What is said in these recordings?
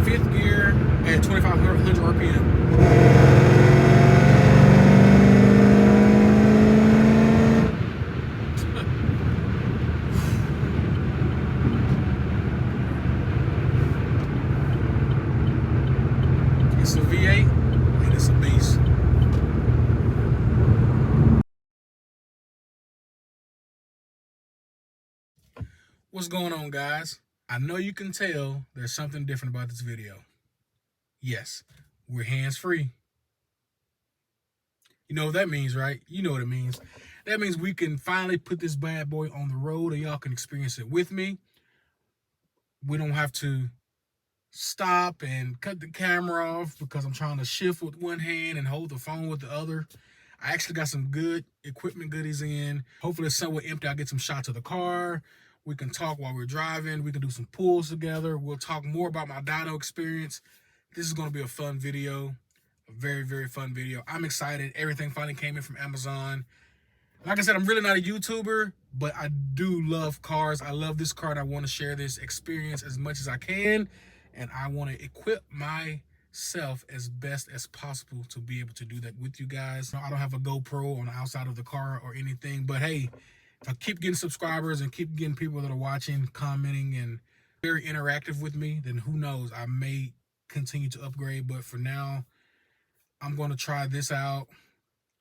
fifth gear at 2,500 RPM. It's a V8 and it's a beast. What's going on, guys? I know you can tell there's something different about this video. Yes, we're hands-free. You know what that means, right? You know what it means. That means we can finally put this bad boy on the road and y'all can experience it with me. We don't have to stop and cut the camera off because I'm trying to shift with one hand and hold the phone with the other. I actually got some good equipment goodies in. Hopefully it's somewhat empty. I'll get some shots of the car. We can talk while we're driving. We can do some pulls together. We'll talk more about my dyno experience. This is going to be a fun video. A very, very fun video. I'm excited. Everything finally came in from Amazon. Like I said, I'm really not a YouTuber, but I do love cars. I love this car and I want to share this experience as much as I can. And I want to equip myself as best as possible to be able to do that with you guys. I don't have a GoPro on the outside of the car or anything, but hey, if I keep getting subscribers and keep getting people that are watching, commenting, and very interactive with me, then who knows, I may continue to upgrade. But for now, I'm going to try this out.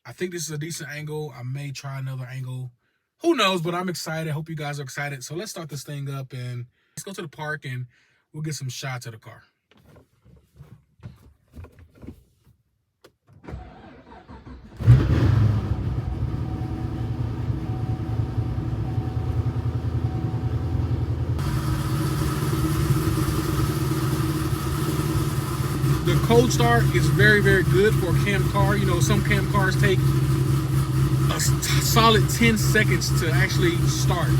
I think this is a decent angle. I may try another angle. Who knows, but I'm excited. Hope you guys are excited. So let's start this thing up and let's go to the park and we'll get some shots of the car. The cold start is very, very good for a cam car. You know, some cam cars take a solid 10 seconds to actually start.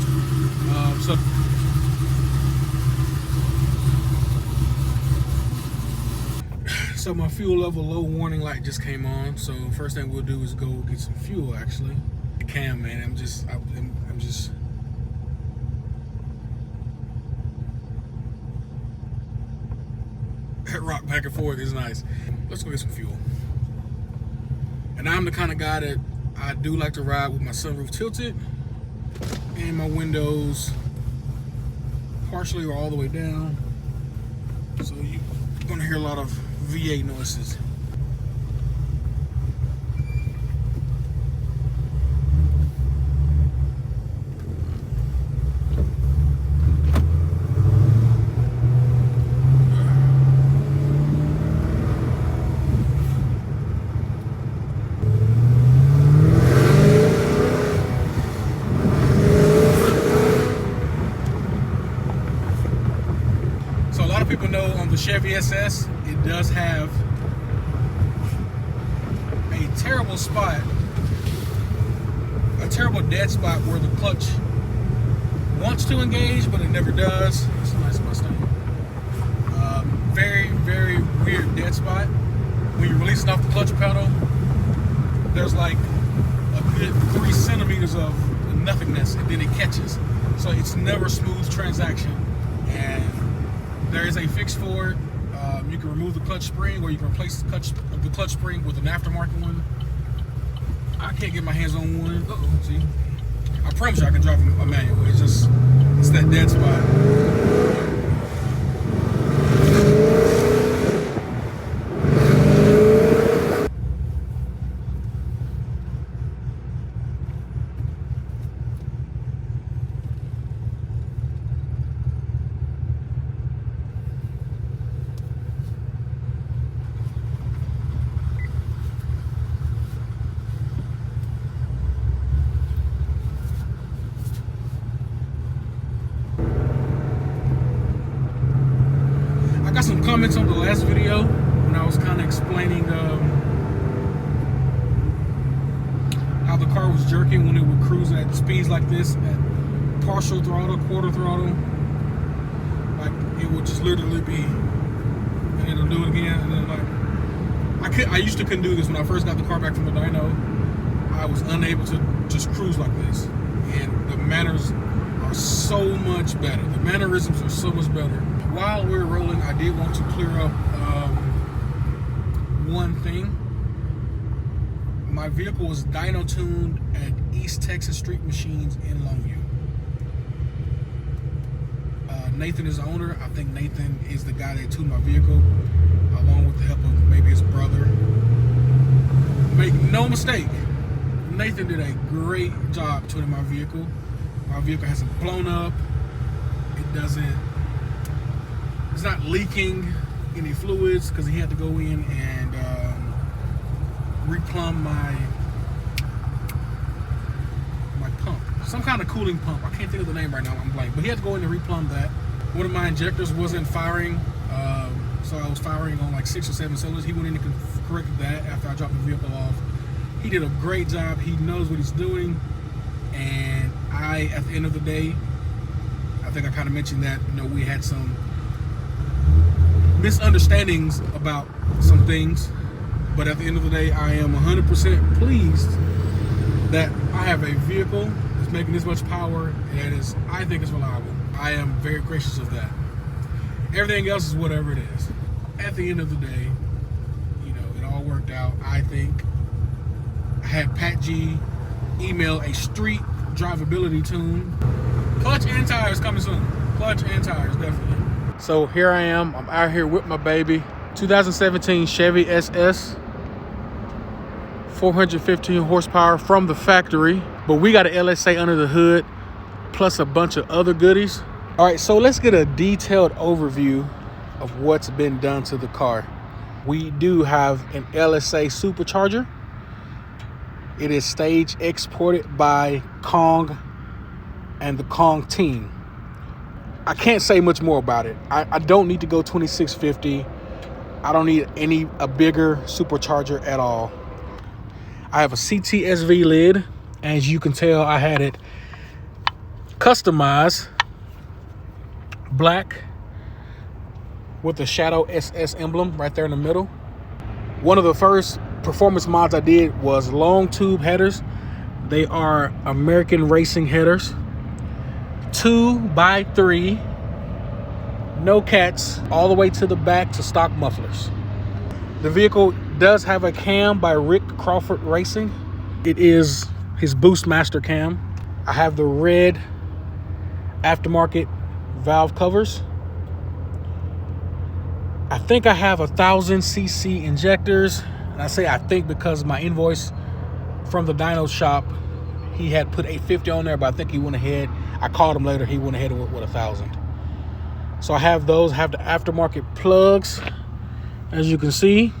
So my fuel level low warning light just came on. So first thing we'll do is go get some fuel. Actually, the cam, man, I'm just rock back and forth is nice. Let's go get some fuel. And I'm the kind of guy that I do like to ride with my sunroof tilted and my windows partially or all the way down. So you're gonna hear a lot of V8 noises. People know on the Chevy SS, it does have a terrible spot, a terrible dead spot where the clutch wants to engage, but it never does. It's a nice Mustang. Very, very weird dead spot. When you release it off the clutch pedal, there's like a good 3 centimeters of nothingness, and then it catches. So it's never a smooth transaction. And there is a fix for it. You can remove the clutch spring, or you can replace the clutch spring with an aftermarket one. I can't get my hands on one. See? I promise you I can drive a manual. It's that dead spot. I got some comments on the last video when I was kind of explaining how the car was jerking when it would cruise at speeds like this, at partial throttle, quarter throttle. Like it would just literally be, and it'll do it again, and then like I used to couldn't do this when I first got the car back from the dyno. I was unable to just cruise like this, and the manners are so much better. The mannerisms are so much better. while we're rolling, I did want to clear up one thing. My vehicle was dyno tuned at East Texas Street Machines in Longview. Nathan is the owner. I think Nathan is the guy that tuned my vehicle, along with the help of maybe his brother. Make no mistake, Nathan did a great job tuning my vehicle. My vehicle hasn't blown up. It's not leaking any fluids because he had to go in and replumb my pump. Some kind of cooling pump. I can't think of the name right now. I'm blank. But he had to go in and replumb that. One of my injectors wasn't firing, so I was firing on like 6 or 7 cylinders. He went in and corrected that after I dropped the vehicle off. He did a great job. He knows what he's doing. And at the end of the day, I think I kind of mentioned that, we had some misunderstandings about some things. But at the end of the day, I am 100% pleased that I have a vehicle that's making this much power and I think it's reliable. I am very gracious of that. Everything else is whatever it is. At the end of the day, it all worked out. I think I had Pat G email a street drivability tune. Clutch and tires coming soon. Clutch and tires, definitely. So here I am. I'm out here with my baby. 2017 Chevy SS. 415 horsepower from the factory. But we got an LSA under the hood, plus a bunch of other goodies. All right, so let's get a detailed overview of what's been done to the car. We do have an LSA supercharger. It is stage exported by Kong and the Kong team. I can't say much more about it. I don't need to go 2650. I don't need a bigger supercharger at all. I have a CTSV lid. As you can tell, I had it customized black with the Shadow SS emblem right there in the middle. One of the first performance mods I did was long tube headers. They are American racing headers, 2x3, no cats, all the way to the back to stock mufflers. The vehicle does have a cam by Rick Crawford Racing. It is his Boostmaster cam. I have the red aftermarket valve covers. I think I have 1,000cc injectors. And I say I think because my invoice from the dyno shop, he had put 850 on there, but I think he went ahead. I called him later. He went ahead with 1,000. So I have those. I have the aftermarket plugs, as you can see.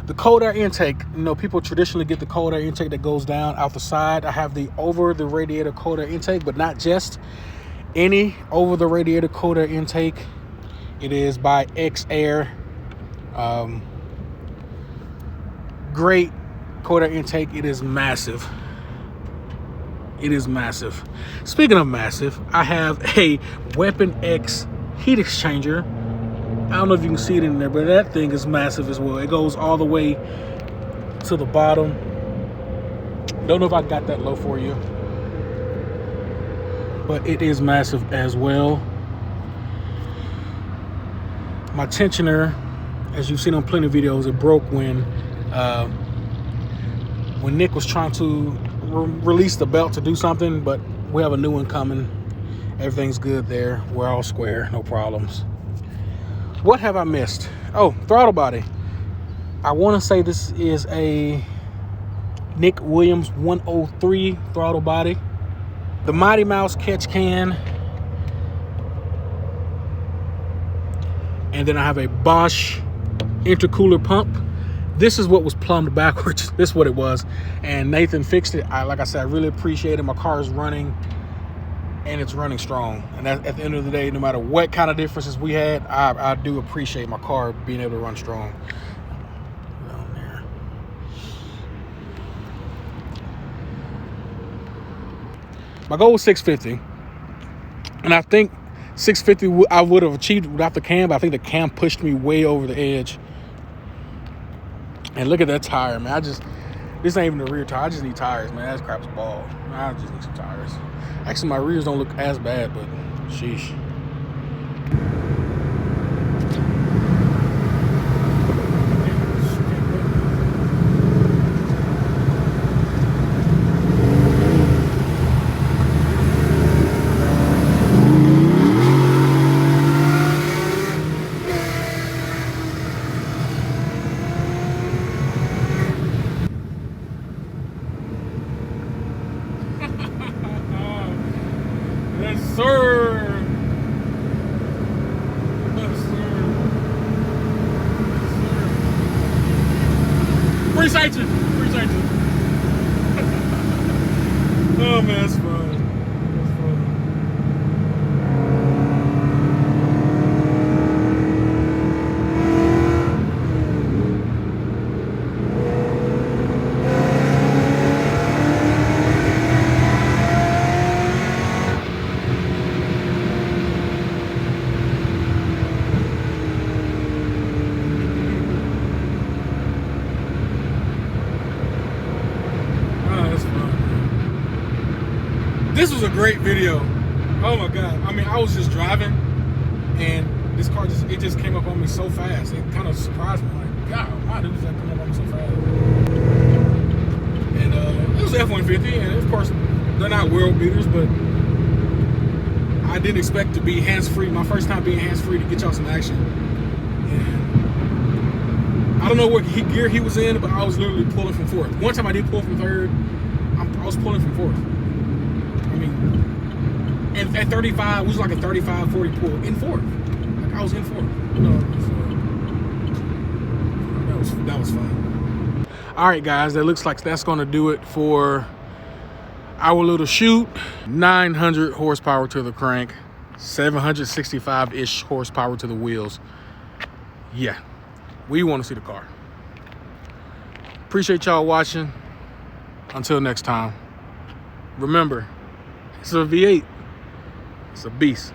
The cold air intake, people traditionally get the cold air intake that goes down out the side. I have the over the radiator cold air intake, but not just any over the radiator cold air intake. It is by X-Air. Great cold air intake. It is massive. It is massive. Speaking of massive, I have a Weapon X heat exchanger. I don't know if you can see it in there, but that thing is massive as well. It goes all the way to the bottom. Don't know if I got that low for you, but it is massive as well. My tensioner, as you've seen on plenty of videos, it broke when Nick was trying to release the belt to do something, but we have a new one coming. Everything's good there. We're all square, no problems. What have I missed? Oh, throttle body. I want to say this is a Nick Williams 103 throttle body. The Mighty Mouse catch can. And then I have a Bosch intercooler pump. This is what was plumbed backwards. This is what it was. And Nathan fixed it. Like I said, I really appreciate it. My car is running, and it's running strong. And at the end of the day, no matter what kind of differences we had, I do appreciate my car being able to run strong. Down there. My goal was 650. And I think 650 I would have achieved without the cam, but I think the cam pushed me way over the edge. And look at that tire, man. This ain't even the rear tire. I just need tires, man. That's crap's ball. I just need some tires. Actually, my rears don't look as bad, but sheesh. Appreciate you. Appreciate you. Oh man, that's fun. That's fun. This was a great video. Oh my God. I mean, I was just driving and this car it just came up on me so fast. It kind of surprised me. Like, God, why did that come up on me so fast? And it was F-150, and of course, they're not world beaters, but I didn't expect to be hands-free. My first time being hands-free to get y'all some action. And I don't know what gear he was in, but I was literally pulling from fourth. One time I did pull from third. I was pulling from fourth. I mean, and at 35, it was like a 35-40 pull in fourth. Like I was in fourth. You know, so that was fun. All right, guys, that looks like that's gonna do it for our little shoot. 900 horsepower to the crank, 765-ish horsepower to the wheels. Yeah, we want to see the car. Appreciate y'all watching. Until next time, remember, it's a V8. It's a beast.